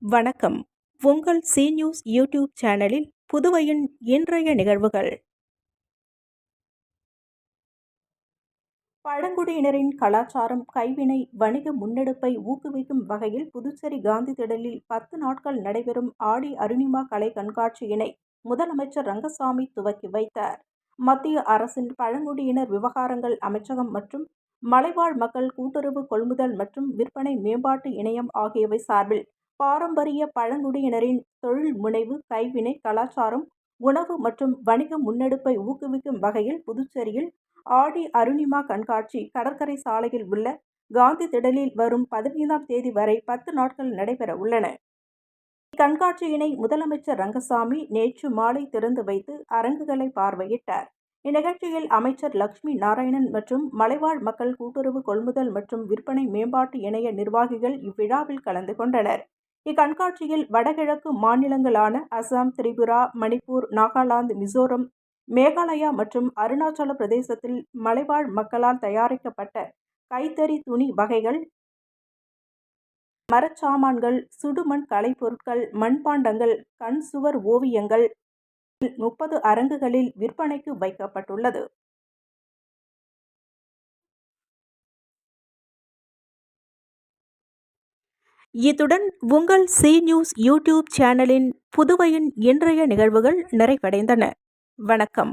வணக்கம். உங்கள் C news YouTube சேனலில் புதுவையின் இன்றைய நிகழ்வுகள். பழங்குடியினரின் கலாச்சாரம், கைவினை, வணிக முன்னெடுப்பை ஊக்குவிக்கும் வகையில் புதுச்சேரி காந்தி திடலில் 10 நாட்கள் நடைபெறும் ஆடி அருணிமா கலை கண்காட்சியினை முதலமைச்சர் ரங்கசாமி துவக்கி வைத்தார். மத்திய அரசின் பழங்குடியினர் விவகாரங்கள் அமைச்சகம் மற்றும் மலைவாழ் மக்கள் கூட்டுறவு கொள்முதல் மற்றும் விற்பனை மேம்பாட்டு இணையம் ஆகியவை சார்பில் பாரம்பரிய பழங்குடியினரின் தொழில் முனைவு, கைவினை, கலாச்சாரம், உணவு மற்றும் வணிக முன்னெடுப்பை ஊக்குவிக்கும் வகையில் புதுச்சேரியில் ஆடி அருணிமா கண்காட்சி கடற்கரை சாலையில் உள்ள காந்தி திடலில் வரும் 15ஆம் தேதி வரை 10 நாட்கள் நடைபெற உள்ளன. இக்கண்காட்சியினை முதலமைச்சர் ரங்கசாமி நேற்று மாலை திறந்து வைத்து அரங்குகளை பார்வையிட்டார். இந்நிகழ்ச்சியில் அமைச்சர் லட்சுமி நாராயணன் மற்றும் மலைவாழ் மக்கள் கூட்டுறவு கொள்முதல் மற்றும் விற்பனை மேம்பாட்டு இணைய நிர்வாகிகள் இவ்விழாவில் கலந்து கொண்டனர். இக்கண்காட்சியில் வடகிழக்கு மாநிலங்களான அசாம், திரிபுரா, மணிப்பூர், நாகாலாந்து, மிசோரம், மேகாலயா மற்றும் அருணாச்சல பிரதேசத்தில் மலைவாழ் மக்களால் தயாரிக்கப்பட்ட கைத்தறி துணி வகைகள், மரச்சாமான்கள், சுடுமண் கலைப்பொருட்கள், மண்பாண்டங்கள், கண் சுவர் ஓவியங்கள் 30 அரங்குகளில் விற்பனைக்கு வைக்கப்பட்டுள்ளது. இத்துடன் உங்கள் சி நியூஸ் யூடியூப் சேனலின் புதுவையின் இன்றைய நிகழ்வுகள் நிறைவடைந்தன. வணக்கம்.